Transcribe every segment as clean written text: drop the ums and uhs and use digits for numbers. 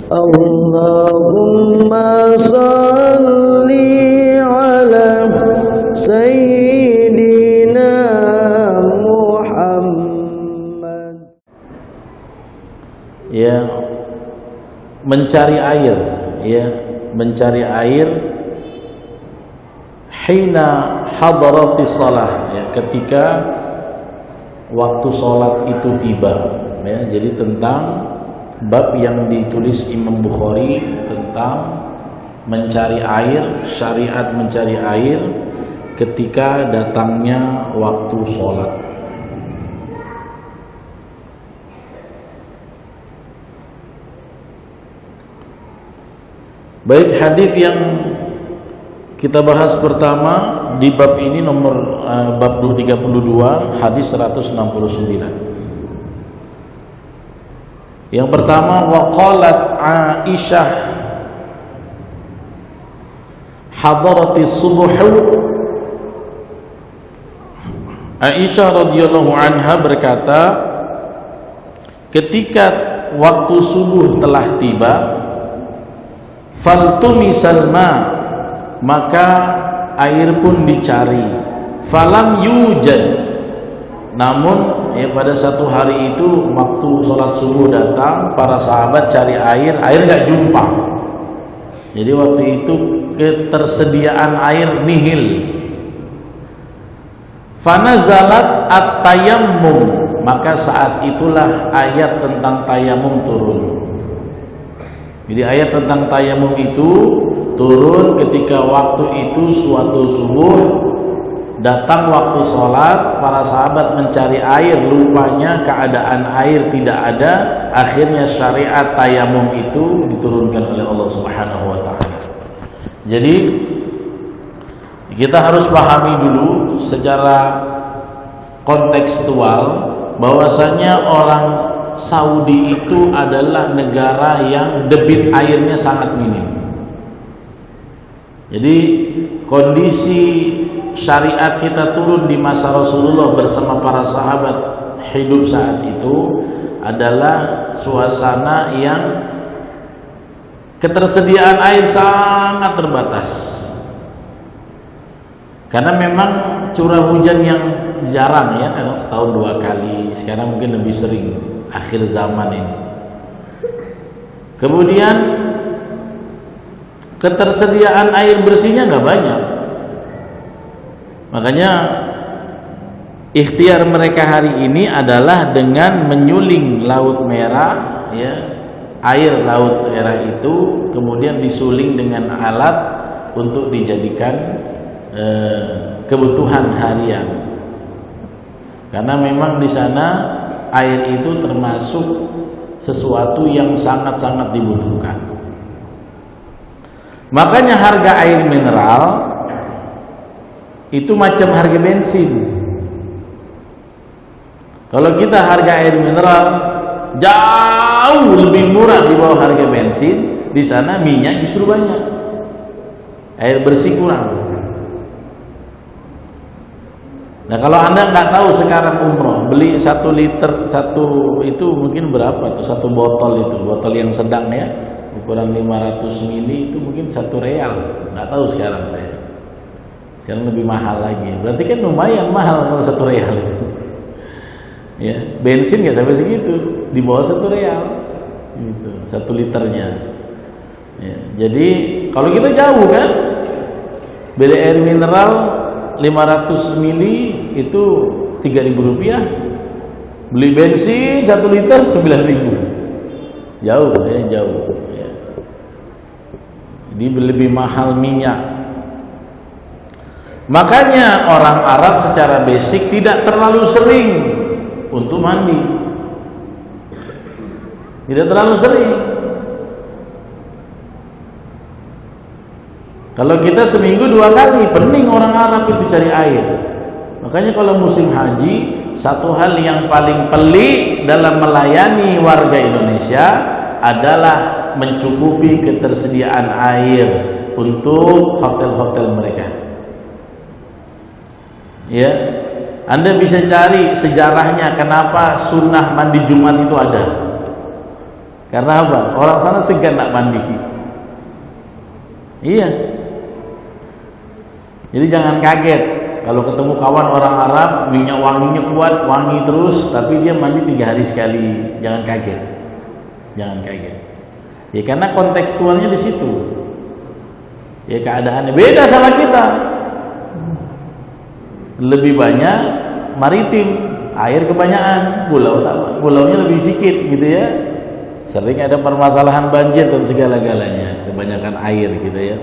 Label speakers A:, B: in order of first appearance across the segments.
A: Allahumma salli ala Sayyidina Muhammad.
B: Ya, mencari air, ya, mencari air hina hadaratis shalah, ya, ketika waktu sholat itu tiba, ya. Jadi tentang bab yang ditulis Imam Bukhari tentang mencari air, syariat mencari air ketika datangnya waktu sholat. Baik, hadis yang kita bahas pertama di bab ini nomor bab 32, hadis 169. Yang pertama, waqalat Aisyah hadaratis subuh. Aisyah radhiyallahu anha berkata, ketika waktu subuh telah tiba, faltumisal ma, maka air pun dicari, falam yujad, namun ya pada satu hari itu waktu sholat subuh datang, para sahabat cari air nggak jumpa. Jadi waktu itu ketersediaan air nihil. Fanazalat at-tayammum, maka saat itulah ayat tentang tayamum turun. Jadi ayat tentang tayamum itu turun ketika waktu itu suatu subuh datang waktu sholat, para sahabat mencari air, lupanya keadaan air tidak ada, akhirnya syariat tayamum itu diturunkan oleh Allah Subhanahu wa ta'ala. Jadi kita harus pahami dulu secara kontekstual bahwasanya orang Saudi itu adalah negara yang debit airnya sangat minim. Jadi kondisi syariat kita turun di masa Rasulullah bersama para sahabat hidup saat itu adalah suasana yang ketersediaan air sangat terbatas. Karena memang curah hujan yang jarang, ya, karena setahun 2 kali, sekarang mungkin lebih sering akhir zaman ini. Kemudian ketersediaan air bersihnya nggak banyak. Makanya ikhtiar mereka hari ini adalah dengan menyuling Laut Merah, ya, air Laut Merah itu kemudian disuling dengan alat untuk dijadikan kebutuhan harian. Karena memang di sana air itu termasuk sesuatu yang sangat-sangat dibutuhkan. Makanya harga air mineral itu macam harga bensin. Kalau kita harga air mineral jauh lebih murah di bawah harga bensin, di sana minyak justru banyak, air bersih kurang. Nah, kalau Anda nggak tahu sekarang umroh, beli 1 liter itu mungkin berapa tuh, 1 botol itu, botol yang sedang, ya, ukuran 500 mili itu mungkin 1 real. Nggak tahu sekarang saya. Sekarang lebih mahal lagi. Berarti kan lumayan mahal kalau 1 real itu. Ya, bensin nggak sampai segitu, di bawah 1 real, gitu, 1 liternya. Ya, jadi kalau kita jauh kan, beli air mineral 500 mili itu 3.000 rupiah, beli bensin 1 liter 9.000, jauh, ya, jauh, ya. Jadi lebih mahal minyak. Makanya orang Arab secara basic tidak terlalu sering untuk mandi, tidak terlalu sering. Kalau kita seminggu 2 kali, pening orang Arab itu cari air. Makanya kalau musim haji, satu hal yang paling pelik dalam melayani warga Indonesia adalah mencukupi ketersediaan air untuk hotel-hotel mereka. Ya, Anda bisa cari sejarahnya kenapa sunnah mandi Jumat itu ada. Karena apa? Orang sana segan nak mandi. Iya. Jadi jangan kaget kalau ketemu kawan orang Arab, minyak wanginya kuat, wangi terus, tapi dia mandi 3 hari sekali. Jangan kaget. Jangan kaget. Ya karena kontekstualnya di situ. Ya keadaannya beda sama kita. Lebih banyak maritim, air kebanyakan, pulaunya lebih sedikit gitu ya. Sering ada permasalahan banjir dan segala-galanya, kebanyakan air gitu ya.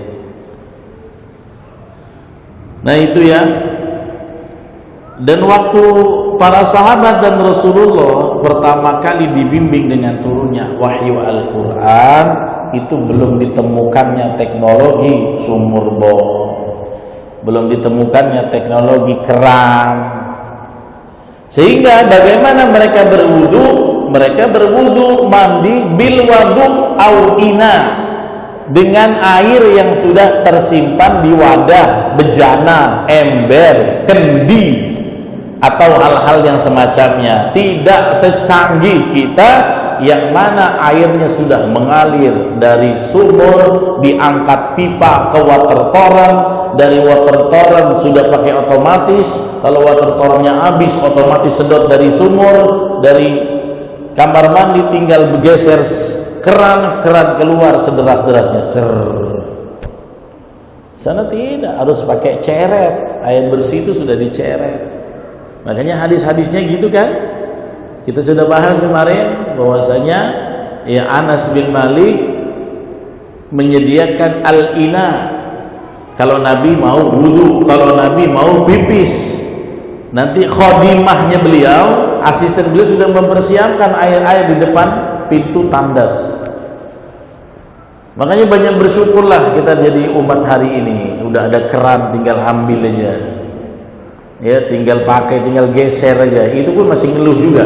B: Nah itu ya. Dan waktu para sahabat dan Rasulullah pertama kali dibimbing dengan turunnya wahyu Al-Quran, itu belum ditemukannya teknologi sumur bor, belum ditemukannya teknologi keran. Sehingga bagaimana mereka berwudu? Mereka berwudu mandi bil wadu au ina, dengan air yang sudah tersimpan di wadah, bejana, ember, kendi, atau hal-hal yang semacamnya. Tidak secanggih kita yang mana airnya sudah mengalir dari sumur, diangkat pipa ke water torrent, dari water torrent sudah pakai otomatis, kalau water torrentnya habis otomatis sedot dari sumur, dari kamar mandi tinggal bergeser keran keluar sederas-derasnya. Sana tidak, harus pakai ceret, air bersih itu sudah diceret. Makanya hadis-hadisnya gitu kan, kita sudah bahas kemarin bahwasanya ya Anas bin Malik menyediakan al-ina kalau Nabi mau wudu, kalau Nabi mau pipis. Nanti khodimahnya beliau, asisten beliau sudah mempersiapkan air-air di depan pintu tandas. Makanya banyak bersyukurlah kita jadi umat hari ini, udah ada keran tinggal ambil aja. Ya, tinggal pakai, tinggal geser aja. Itu pun masih ngeluh juga.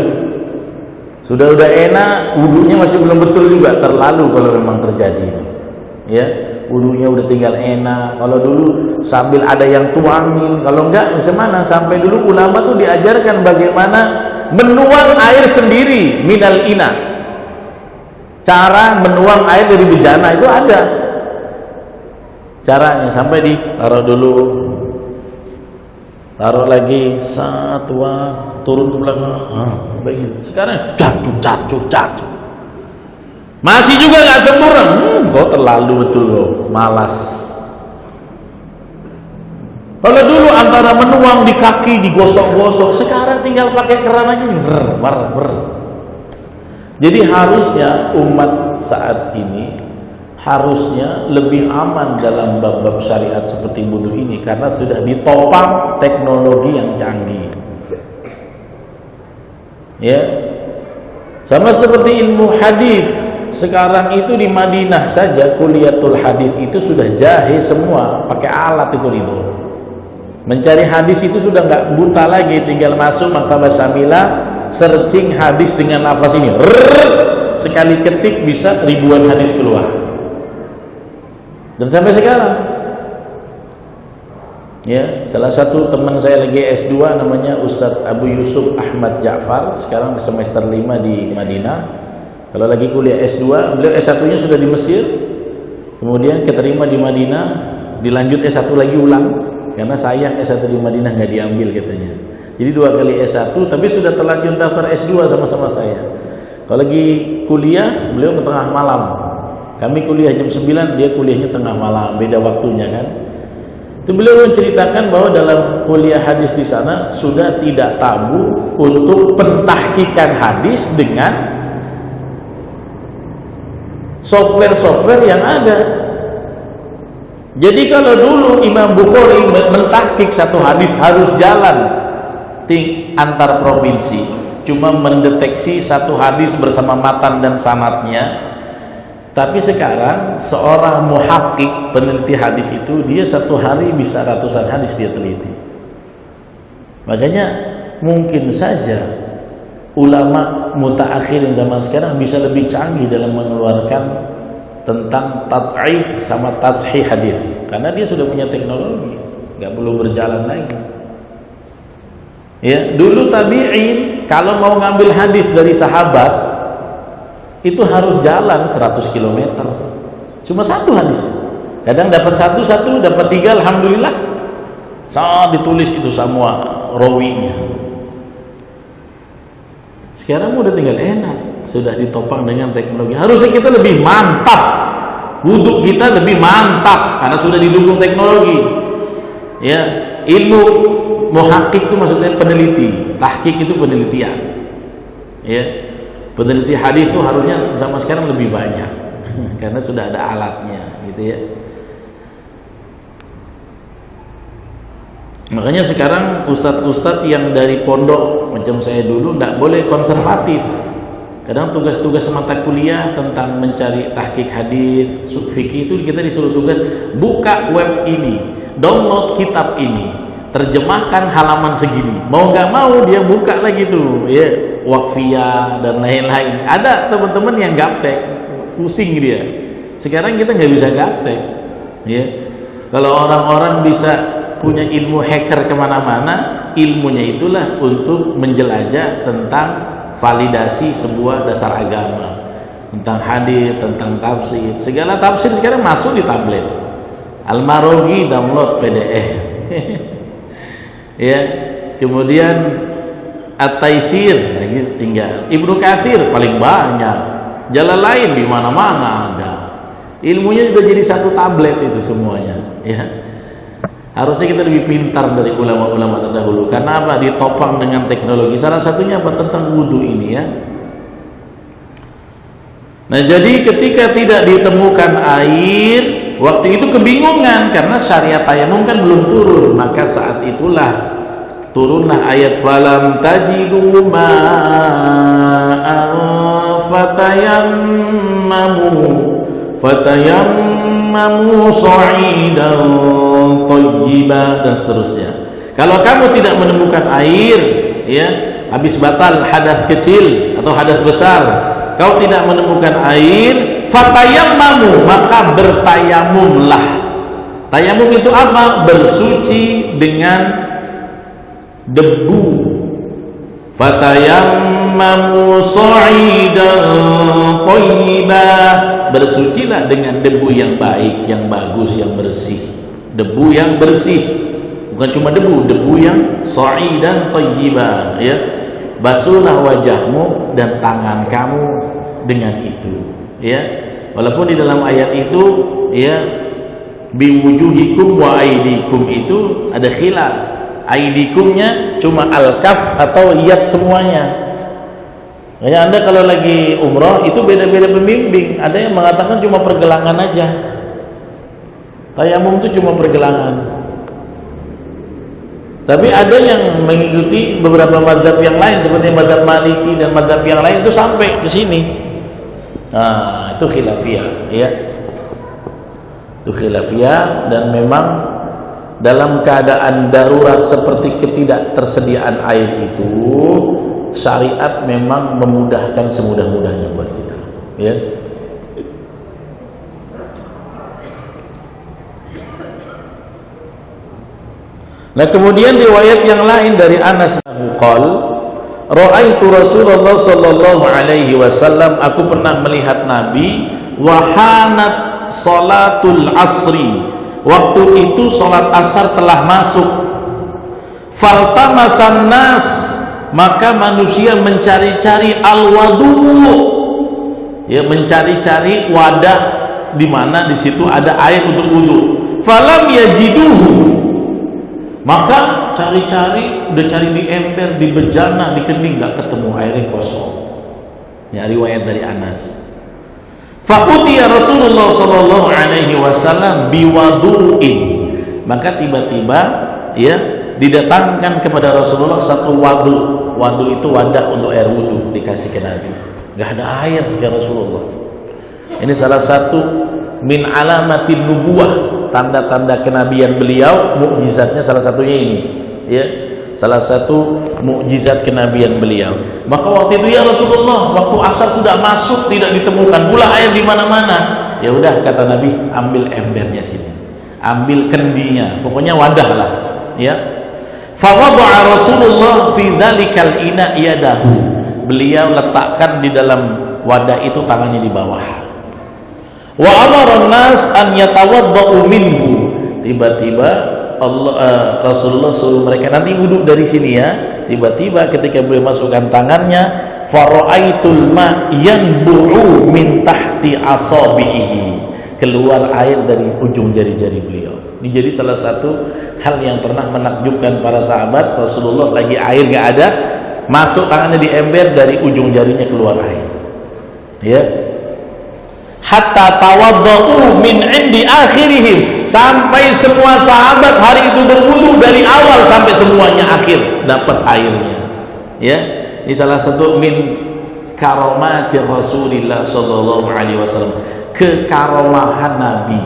B: Sudah enak, wudunya masih belum betul juga, terlalu kalau memang terjadi. Ya, wudunya udah tinggal enak. Kalau dulu sambil ada yang tuangin, kalau enggak macam mana? Sampai dulu ulama tuh diajarkan bagaimana menuang air sendiri minal ina. Cara menuang air dari bejana itu ada caranya. Sampai taruh dulu, taruh lagi, satu, turun ke belakang. Begitu. Sekarang cacu. Masih juga nggak sempurna. Kok terlalu betul loh, malas. Kalau dulu antara menuang di kaki, digosok-gosok, sekarang tinggal pakai keran aja. Jadi harusnya umat saat ini harusnya lebih aman dalam bab-bab syariat seperti wudu ini, karena sudah ditopang teknologi yang canggih. Ya, sama seperti ilmu hadis. Sekarang itu di Madinah saja kuliatul hadis itu sudah jahe semua, pakai alat itu. Mencari hadis itu sudah nggak buta lagi, tinggal masuk maktabah Syamilah, searching hadis dengan nafas ini, sekali ketik bisa ribuan hadis keluar. Dan sampai sekarang, ya, salah satu teman saya lagi S2 namanya Ustadz Abu Yusuf Ahmad Ja'far, sekarang di semester 5 di Madinah. Kalau lagi kuliah S2, beliau S1-nya sudah di Mesir, kemudian keterima di Madinah, dilanjut S1 lagi ulang, karena sayang S1 di Madinah nggak diambil katanya. Jadi 2 kali S1, tapi sudah terlanjur daftar S2 sama-sama saya. Kalau lagi kuliah, beliau ke tengah malam. Kami kuliah jam 9, dia kuliahnya tengah malam, beda waktunya kan. Itu beliau menceritakan bahwa dalam kuliah hadis di sana sudah tidak tabu untuk pentahkikan hadis dengan software-software yang ada. Jadi kalau dulu Imam Bukhari mentahkik satu hadis harus jalan antar provinsi, cuma mendeteksi satu hadis bersama matan dan sanadnya. Tapi sekarang seorang muhakkik, peneliti hadis itu, dia satu hari bisa ratusan hadis dia teliti. Makanya mungkin saja ulama mutaakhirin zaman sekarang bisa lebih canggih dalam mengeluarkan tentang tad'if sama tashih hadis, karena dia sudah punya teknologi, nggak perlu berjalan lagi. Ya, dulu tabi'in kalau mau ngambil hadis dari sahabat itu harus jalan 100 km. Cuma satu hadis. Kadang dapat satu, dapat 3, alhamdulillah. Saat ditulis itu semua rawinya. Sekarang udah tinggal enak, sudah ditopang dengan teknologi. Harusnya kita lebih mantap, wudhu kita lebih mantap karena sudah didukung teknologi. Ya, ilmu muhakkik itu maksudnya peneliti, tahqiq itu penelitian. Ya, peneliti hadis itu harusnya zaman sekarang lebih banyak karena sudah ada alatnya, gitu ya. Makanya sekarang ustadz-ustadz yang dari pondok macam saya dulu tidak boleh konservatif. Kadang tugas-tugas mata kuliah tentang mencari tahqiq hadis, fikih itu kita disuruh tugas buka web ini, download kitab ini, terjemahkan halaman segini. Mau nggak mau dia buka lagi tuh, ya, Waqfiyah dan lain-lain. Ada teman-teman yang gaptek, pusing dia. Sekarang kita nggak bisa gaptek, ya. Kalau orang-orang bisa punya ilmu hacker kemana-mana, ilmunya itulah untuk menjelajah tentang validasi sebuah dasar agama, tentang hadis, tentang tafsir. Segala tafsir sekarang masuk di tablet. Al-Maroghi download PDF. Ya, kemudian At-Taisir lagi tinggal. Ibnu Katsir paling banyak. Jalan lain di mana-mana ada. Ilmunya juga jadi satu tablet itu semuanya, ya. Harusnya kita lebih pintar dari ulama-ulama terdahulu. Karena apa? Ditopang dengan teknologi. Salah satunya apa? Tentang wudhu ini, ya. Nah, jadi ketika tidak ditemukan air, waktu itu kebingungan karena syariat tayamum kan belum turun. Maka saat itulah turunlah ayat falam tajidu ma'an fatayammamu sa'idan thayyiban dan seterusnya. Kalau kamu tidak menemukan air, ya, habis batal hadas kecil atau hadas besar, kau tidak menemukan air, fatayammamu, maka bertayamumlah. Tayamum itu apa? Bersuci dengan debu. Fatayammamu sa'idan thayyiban, bersucilah dengan debu yang baik, yang bagus, yang bersih. Debu yang bersih, bukan cuma debu, debu yang sa'idan thayyiban, ya. Basuhlah wajahmu dan tangan kamu dengan itu, ya. Walaupun di dalam ayat itu, ya, biwujuhikum wa aidikum itu ada khilaf. Aidikumnya cuma al-kaf atau yad semuanya. Ya, Anda kalau lagi umroh itu beda-beda pembimbing. Ada yang mengatakan cuma pergelangan aja. Tayamum itu cuma pergelangan. Tapi ada yang mengikuti beberapa mazhab yang lain seperti mazhab Maliki dan mazhab yang lain itu sampai ke sini. Nah, itu khilafiyah, ya. Itu khilafiyah dan memang dalam keadaan darurat seperti ketidaktersediaan air itu, syariat memang memudahkan semudah-mudahnya buat kita, ya. Nah, kemudian riwayat yang lain dari Anas qol, ra'aitu Rasulullah sallallahu alaihi wasallam, aku pernah melihat Nabi, wahanat salatul asri, waktu itu salat asar telah masuk, faltamasan nas, maka manusia mencari-cari al-wadu, ya, mencari-cari wadah di mana di situ ada air untuk wudu. Falam yajiduhu, maka cari-cari, udah cari di ember, di bejana, di kening, nggak ketemu, airnya kosong. Ya, riwayat dari Anas. Fa'utiya Rasulullah sallallahu alaihi wasallam biwadu'in, maka tiba-tiba, ya, didatangkan kepada Rasulullah satu wadu. Wadu itu wadah untuk air wudu, dikasih ke Nabi. Nggak ada air ya Rasulullah. Ini salah satu min alamatin nubuwah, tanda-tanda kenabian beliau, mukjizatnya salah satunya ini, ya, salah satu mukjizat kenabian beliau. Maka waktu itu, ya Rasulullah, waktu asar sudah masuk, tidak ditemukan pula air di mana-mana. Ya udah, kata Nabi, ambil embernya sini, ambil kendinya, pokoknya wadah lah, ya. Fa wada'a Rasulullah fi dzalikal ina yadahu, beliau letakkan di dalam wadah itu tangannya di bawah. Wa amaran nas an yatawaddau minhu. Tiba-tiba Rasulullah suruh mereka nanti wudhu dari sini ya. Tiba-tiba ketika beliau masukkan tangannya, fara'aitul ma yanbu'u min tahti asabihi. Keluar air dari ujung jari-jari beliau. Ini jadi salah satu hal yang pernah menakjubkan para sahabat. Rasulullah lagi air nggak ada, masuk tangannya di ember, dari ujung jarinya keluar air. Ya. Hatta tawaddau min indi akhirihim, sampai semua sahabat hari itu berwudu dari awal sampai semuanya akhir dapat airnya. Ya, ini salah satu min karomatir Rasulillah sallallahu alaihi wasallam, kekaromahan Nabi.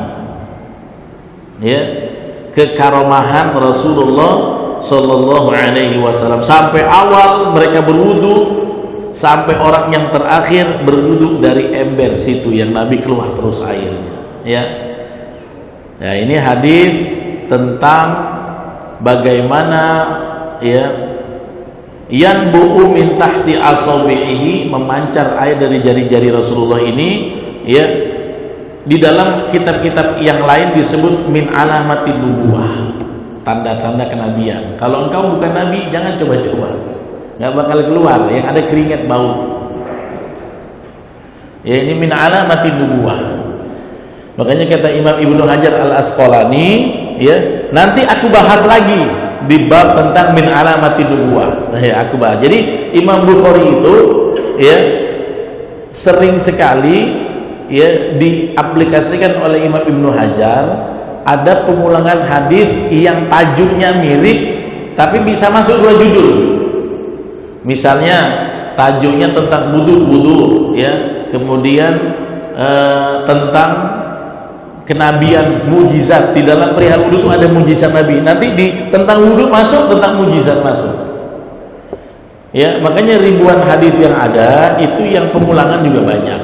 B: Ya, kekaromahan Rasulullah sallallahu alaihi wasallam, sampai awal mereka berwudu sampai orang yang terakhir berwudu dari ember situ yang Nabi keluar terus airnya. Ya. Nah, ini hadis tentang bagaimana ya yanbu'u min tahti asabihi, memancar air dari jari-jari Rasulullah ini ya. Di dalam kitab-kitab yang lain disebut min alamatin nubuwah, tanda-tanda kenabian. Kalau engkau bukan nabi jangan coba-coba, nggak bakal keluar, yang ada keringat bau. Ya, ini min alamatin nubuwah. Makanya kata Imam Ibnu Hajar Al-Asqalani, ya, nanti aku bahas lagi di bab tentang min alamatin nubuwah. Nah, ya, aku bahas. Jadi Imam Bukhari itu ya sering sekali ya diaplikasikan oleh Imam Ibnu Hajar, ada pengulangan hadis yang tajuknya mirip tapi bisa masuk dua judul. Misalnya tajuknya tentang wudu ya, kemudian tentang kenabian, mujizat. Di dalam perihal wudu itu ada mujizat Nabi. Nanti di tentang wudu masuk, tentang mujizat masuk. Ya, makanya ribuan hadis yang ada itu yang pengulangan juga banyak.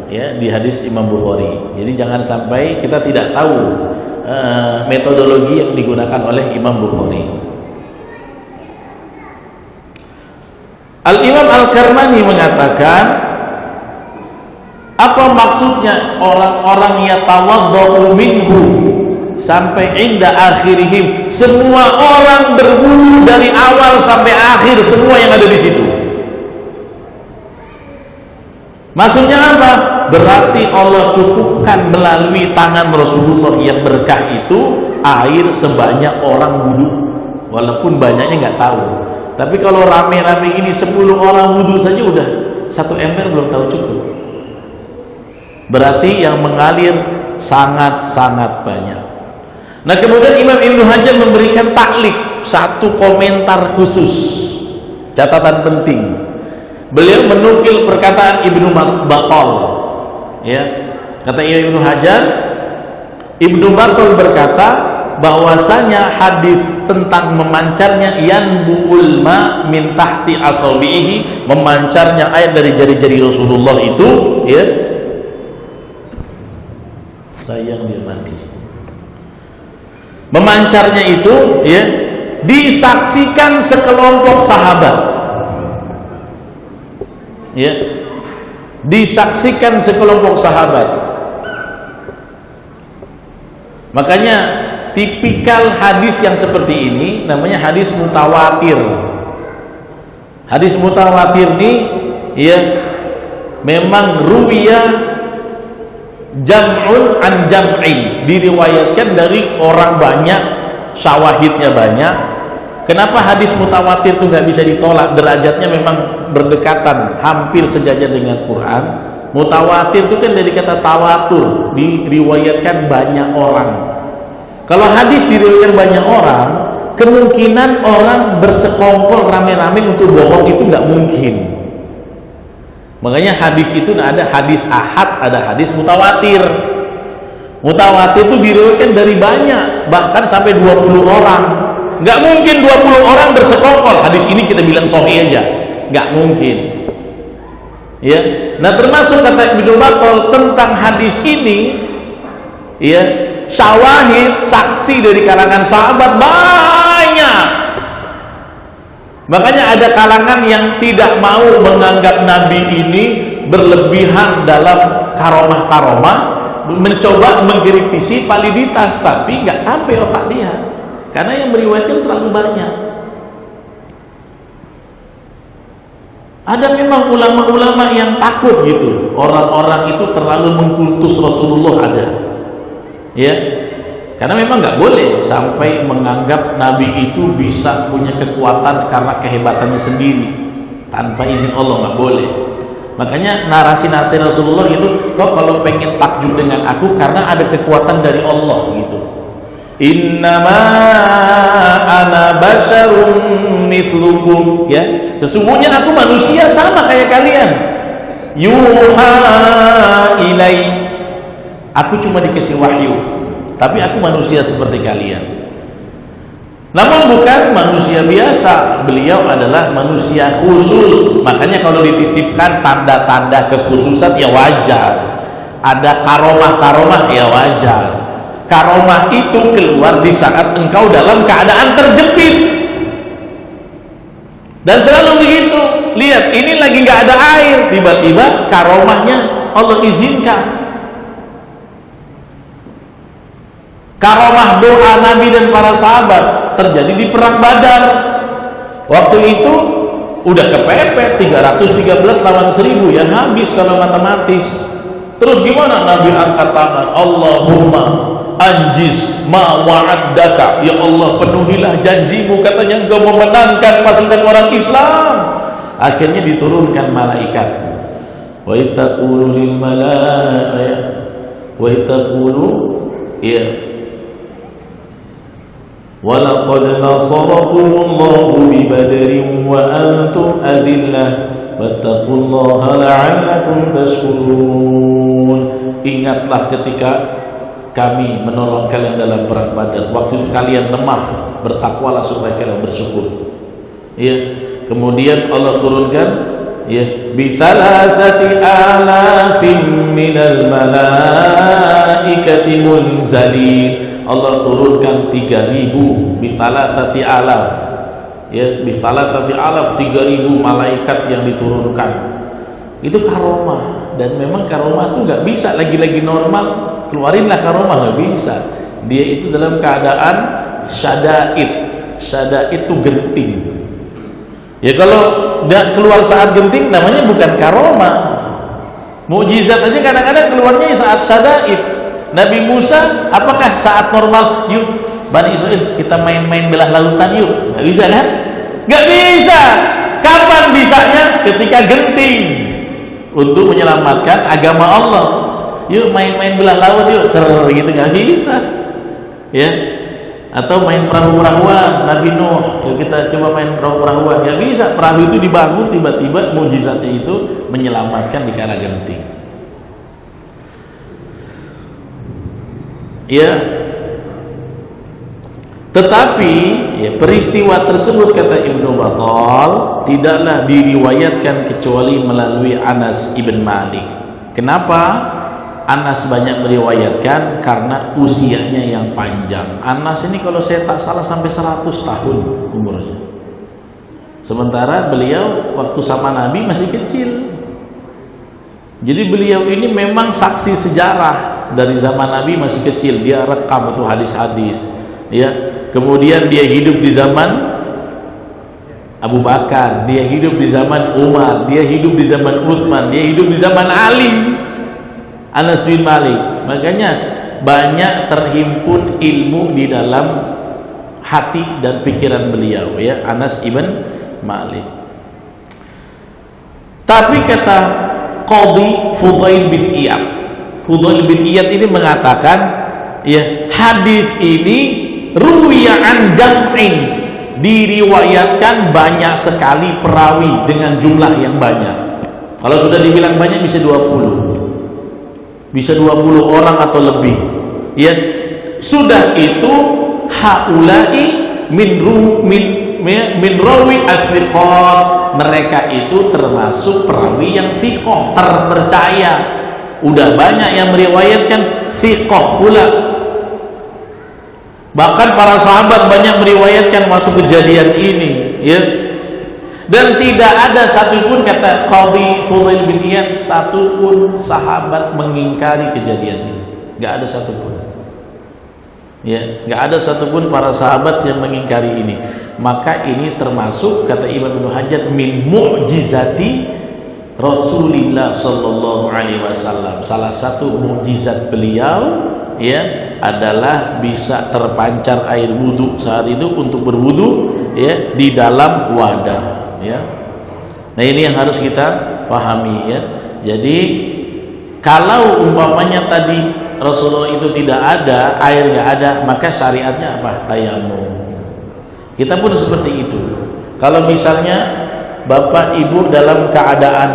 B: Ya, di hadis Imam Bukhari. Jadi jangan sampai kita tidak tahu metodologi yang digunakan oleh Imam Bukhari. Al-Imam Al-Karmani mengatakan, apa maksudnya orang-orang yatawaddau minhu sampai inda akhirihim, semua orang berwudu dari awal sampai akhir, semua yang ada di situ. Maksudnya apa? Berarti Allah cukupkan melalui tangan Rasulullah yang berkah itu air sebanyak orang wudu, walaupun banyaknya nggak tahu. Tapi kalau rame-rame ini 10 orang wudu saja udah satu ember belum tahu cukup. Berarti yang mengalir sangat-sangat banyak. Nah, kemudian Imam Ibnu Hajar memberikan taklik, satu komentar khusus, catatan penting. Beliau menukil perkataan Ibnu Battal. Ya, kata Ibnu Hajar, Ibnu Battal berkata bahwasanya hadis tentang memancarnya yanbu'ul ma min tahti asabihi, memancarnya air dari jari-jari Rasulullah itu, ya, sayang dia mati. Memancarnya itu, ya, disaksikan sekelompok sahabat. Ya, disaksikan sekelompok sahabat. Makanya tipikal hadis yang seperti ini namanya hadis mutawatir. Hadis mutawatir ini ya memang ruwiya jam'un an jam'in, diriwayatkan dari orang banyak, syawahidnya banyak. Kenapa hadis mutawatir itu nggak bisa ditolak? Derajatnya memang berdekatan, hampir sejajar dengan Quran. Mutawatir itu kan dari kata tawatur, diriwayatkan banyak orang. Kalau hadis diriwayatkan banyak orang, kemungkinan orang bersekongkol rame-rame untuk bohong itu nggak mungkin. Makanya hadis itu ada hadis ahad, ada hadis mutawatir. Mutawatir itu diriwayatkan dari banyak, bahkan sampai 20 orang. Nggak mungkin 20 orang bersekongkol hadis ini kita bilang sahih aja, nggak mungkin. Ya, nah termasuk kata Ibnu Battal tentang hadis ini, ya, syawahid, saksi dari kalangan sahabat banyak. Makanya ada kalangan yang tidak mau menganggap Nabi ini berlebihan dalam karomah-karomah, mencoba mengkritisi validitas, tapi nggak sampai otak dia, karena yang meriwayatkan terlalu banyak. Ada memang ulama-ulama yang takut gitu, orang-orang itu terlalu mengkultus Rasulullah, ada, ya, karena memang nggak boleh sampai menganggap Nabi itu bisa punya kekuatan karena kehebatannya sendiri tanpa izin Allah, nggak boleh. Makanya narasi-narasi Rasulullah gitu, kok kalau pengen takjub dengan aku karena ada kekuatan dari Allah gitu. Innama ana basyarun mithlukum, ya, sesungguhnya aku manusia sama kayak kalian. Yuha ilai, aku cuma dikasih wahyu, tapi aku manusia seperti kalian. Namun bukan manusia biasa, beliau adalah manusia khusus. Makanya kalau dititipkan tanda-tanda kekhususan ya wajar, ada karomah-karomah ya wajar. Karomah itu keluar di saat engkau dalam keadaan terjepit, dan selalu begitu. Lihat, ini lagi nggak ada air, tiba-tiba karomahnya Allah izinkan. Karomah doa Nabi dan para sahabat terjadi di perang Badar. Waktu itu udah kepepet 313 lawan 1000, ya habis kalau matematis. Terus gimana? Nabi angkat tangan, Allahumma anjis ma wa'addaka, ya Allah penuhilah janjimu, katanya engkau memenangkan pasukan orang Islam. Akhirnya diturunkan malaikat, wa itaqulu lil malaa'ikati wa itaqulu, ya, walaqad nasarakumullahu bi badrin wa antum adillah wattaqullaha la'allakum tashkurun. Ingatlah ketika kami menolong kalian dalam perang Badar, waktu itu kalian lemah, bertakwalah supaya kalian bersyukur. Ya, kemudian Allah turunkan, ya, bi thalathati alafin minal malaikati munzalin. Allah turunkan 3000, bi thalathati alaf, ya, bi thalathati alaf, 3000 malaikat yang diturunkan. Itu karomah, dan memang karomah itu nggak bisa lagi-lagi normal keluarinlah karomah, nggak bisa. Dia itu dalam keadaan syada'id. Syada'id itu genting. Ya kalau nggak keluar saat genting namanya bukan karomah. Mukjizat aja kadang-kadang keluarnya saat syada'id. Nabi Musa apakah saat normal? Yuk Bani Israel kita main-main belah lautan yuk, nggak bisa kan? Nggak bisa. Kapan bisanya? Ketika genting untuk menyelamatkan agama Allah. Yuk main-main belah laut yuk, ser gitu, nggak bisa, ya. Atau main perahu-perahuan, Nabi Nuh, yuk kita coba main perahu-perahuan, nggak bisa. Perahu itu dibangun, tiba-tiba mukjizatnya itu menyelamatkan di kala genting. Ya, tetapi ya, peristiwa tersebut kata Ibnu Battal tidaklah diriwayatkan kecuali melalui Anas ibn Malik. Kenapa? Anas banyak meriwayatkan karena usianya yang panjang. Anas ini kalau saya tak salah sampai 100 tahun umurnya. Sementara beliau waktu sama Nabi masih kecil. Jadi beliau ini memang saksi sejarah dari zaman Nabi masih kecil. Dia rekam itu hadis-hadis, ya. Kemudian dia hidup di zaman Abu Bakar, dia hidup di zaman Umar, dia hidup di zaman Utsman, dia hidup di zaman Ali. Anas bin Malik. Makanya banyak terhimpun ilmu di dalam hati dan pikiran beliau, ya, Anas ibn Malik. Tapi kata Qadhi Fudail bin Iyad, Fudail bin Iyad ini mengatakan, ya, hadis ini ruwiya an jam'in, diriwayatkan banyak sekali perawi dengan jumlah yang banyak. Kalau sudah dibilang banyak bisa 20. Bisa 20 orang atau lebih, ya. Sudah itu haulai min rawi as-thiqat, mereka itu termasuk perawi yang thiqah, terpercaya. Udah banyak yang meriwayatkan thiqah pula. Bahkan para sahabat banyak meriwayatkan waktu kejadian ini, ya. Dan tidak ada satupun, kata Qadhi Fudail bin Iyad, satupun sahabat mengingkari kejadian ini. Nggak ada satupun. Ya, nggak ada satupun para sahabat yang mengingkari ini. Maka ini termasuk, kata Imam Ibnu Hajar, min mu'jizati Rasulullah sallallahu alaihi wasallam. Salah satu mukjizat beliau ya adalah bisa terpancar air wudu saat itu untuk berwudu ya di dalam wadah ya. Nah, ini yang harus kita pahami ya. Jadi kalau umpamanya tadi Rasulullah itu tidak ada, air nggak ada, maka syariatnya apa? Tayamum. Kita pun seperti itu. Kalau misalnya Bapak Ibu dalam keadaan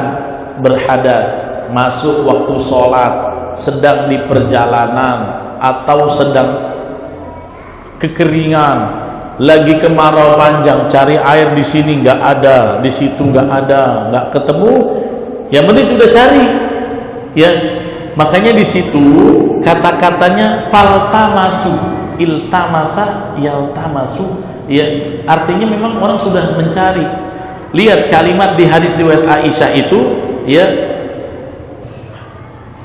B: berhadas, masuk waktu sholat, sedang di perjalanan, atau sedang kekeringan, lagi kemarau panjang, cari air di sini nggak ada, di situ nggak ada, nggak ketemu, yang penting sudah cari, ya. Makanya di situ kata-katanya faltamasu, iltamasa, yaltamasu, ya. Artinya memang orang sudah mencari. Lihat kalimat di hadis riwayat Aisyah itu, ya.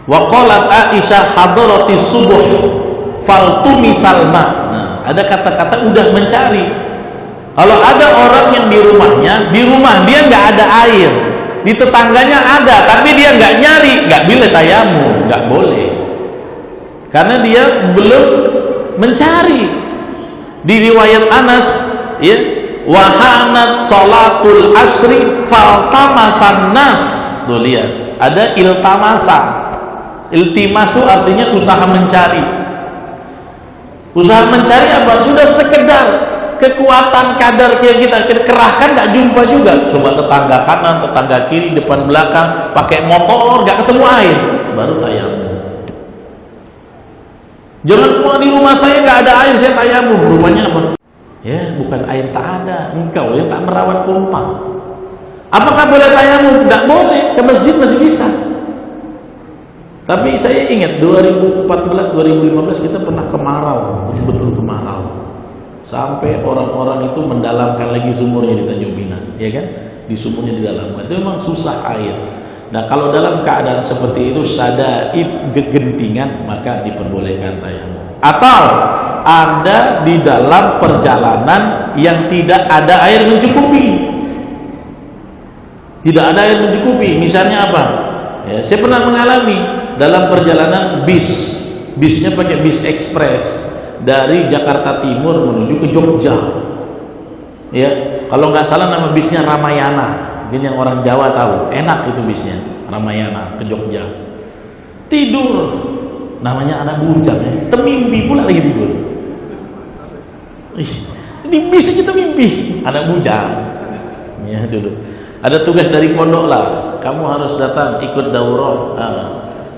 B: Wa qalat Aisyah hadaratis subuh faltumisal ma. Nah, ada kata-kata udah mencari. Kalau ada orang yang di rumah dia nggak ada air, di tetangganya ada, tapi dia nggak nyari, nggak boleh tayamum, nggak boleh, karena dia belum mencari. Di riwayat Anas, ya, wahanat salatul asri faltamasan nas. Tuh lihat, ada iltamasa. Iltimas itu artinya usaha mencari. Usaha mencari apa? Sudah sekedar kekuatan kadar yang kita kerahkan nggak jumpa juga. Coba tetangga kanan, tetangga kiri, depan belakang, pakai motor nggak ketemu air, baru tayamum. Jangan cuma di rumah saya nggak ada air saya tayamum. Rupanya apa? Ya, bukan air tak ada, engkau yang tak merawat pompa. Apakah boleh tayamum? Tidak boleh. Ke masjid masih bisa. Tapi saya ingat 2014-2015 kita pernah kemarau, betul kemarau, sampai orang-orang itu mendalamkan lagi sumurnya di Tanjung Pinang, ya kan? Di sumurnya didalamkan. Itu memang susah air. Nah, kalau dalam keadaan seperti itu sadaib gentingan, maka diperbolehkan tayamum. Atau ada di dalam perjalanan yang tidak ada air mencukupi. Tidak ada air mencukupi. Misalnya apa? Ya, saya pernah mengalami dalam perjalanan bisnya pakai bis ekspres dari Jakarta Timur menuju ke Jogja. Ya, kalau nggak salah nama bisnya Ramayana. Mungkin yang orang Jawa tahu, enak itu bisnya Ramayana ke Jogja. Tidur, namanya anak bujang ya. Temimpi pula lagi tidur. Di bis aja temimpi, anak bujang. Ya dulu. Ada tugas dari pondok lah, kamu harus datang ikut daurah.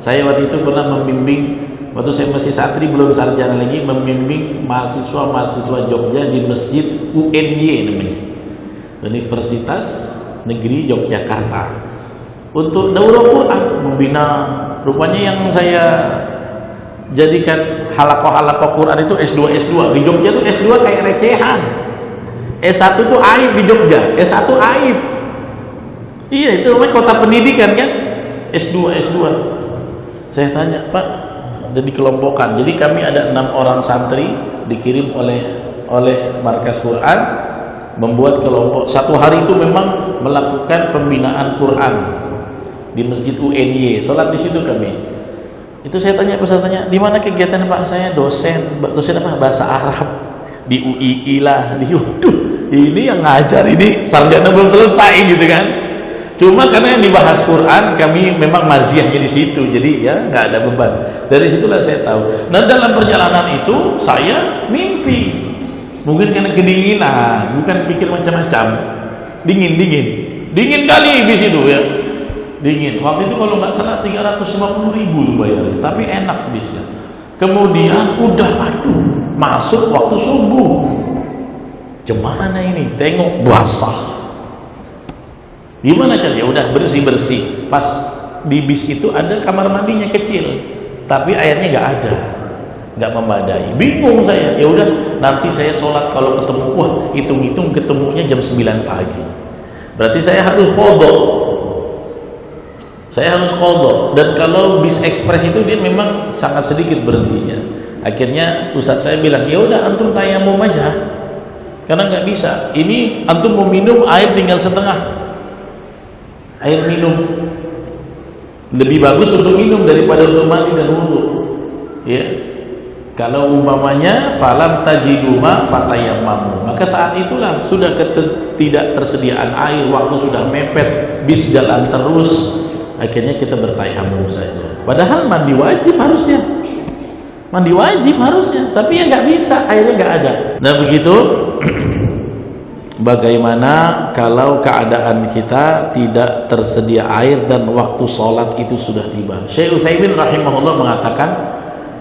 B: Saya waktu itu pernah membimbing, waktu saya masih santri belum sarjana lagi, membimbing mahasiswa Jogja di masjid UNY namanya, Universitas Negeri Yogyakarta, untuk daurah Quran, membina. Rupanya yang saya jadikan halakoh Quran itu S2. Di Jogja itu S2 kayak recehan. S1 itu aib di Jogja, S1 aib. Iya, itu namanya kota pendidikan kan. S2. Saya tanya, Pak, ada dikelompokkan. Jadi kami ada 6 orang santri dikirim oleh Markas Quran, membuat kelompok. Satu hari itu memang melakukan pembinaan Quran di Masjid UNY. Salat di situ kami. Itu saya tanya pesertanya, di mana kegiatan Pak? Saya dosen apa? Bahasa Arab di UII lah. Ini yang ngajar ini sarjana belum selesai gitu kan. Cuma karena yang dibahas Quran, kami memang maziahnya di situ, jadi ya nggak ada beban. Dari situlah saya tahu. Nah, dalam perjalanan itu saya mimpi, mungkin karena kedinginan, bukan pikir macam-macam. Dingin kali bis itu ya, dingin. Waktu itu kalau nggak salah 350.000 tuh bayarnya, tapi enak bisnya. Kemudian masuk waktu subuh. Gimana ini? Tengok basah. Gimana cara? Ya udah bersih. Pas di bis itu ada kamar mandinya kecil, tapi airnya nggak ada, nggak memadai. Bingung saya. Ya udah nanti saya sholat kalau ketemu. Wah, hitung-hitung ketemunya jam 9 pagi. berarti saya harus qadha. Saya harus qadha. Dan kalau bis ekspres itu dia memang sangat sedikit berhentinya. Akhirnya ustadz saya bilang, ya udah antum tayamum aja, karena nggak bisa. Ini antum mau minum air tinggal setengah air minum, lebih bagus untuk minum daripada untuk mandi dan wudu. Ya, kalau umpamanya falam tajiduma fatayammamu, maka saat itulah sudah tidak tersediaan air, waktu sudah mepet, bis jalan terus, akhirnya kita bertayamum saja. Padahal mandi wajib harusnya. Mandi wajib harusnya, tapi ya nggak bisa, airnya nggak ada. Nah begitu, bagaimana kalau keadaan kita tidak tersedia air dan waktu sholat itu sudah tiba? Syekh Utsaimin rahimahullah mengatakan,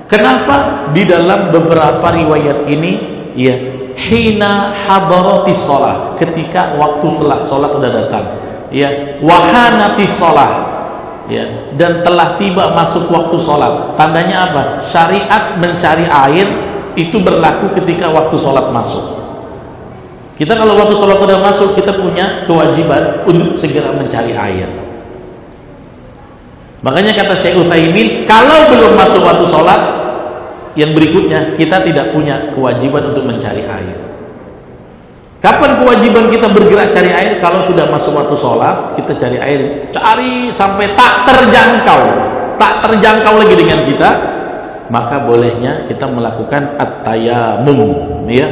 B: kenapa di dalam beberapa riwayat ini, ya, hina hadaratis sholat, ketika waktu sholat sudah datang, ya, wahanatis sholat, ya, dan telah tiba masuk waktu sholat. Tandanya apa? Syariat mencari air itu berlaku ketika waktu sholat masuk. Kita kalau waktu sholat sudah masuk, kita punya kewajiban untuk segera mencari air. Makanya kata Syekh Utsaimin, kalau belum masuk waktu sholat, yang berikutnya kita tidak punya kewajiban untuk mencari air. Kapan kewajiban kita bergerak cari air? Kalau sudah masuk waktu sholat, kita cari air, cari sampai tak terjangkau lagi dengan kita, maka bolehnya kita melakukan at-tayammum, ya,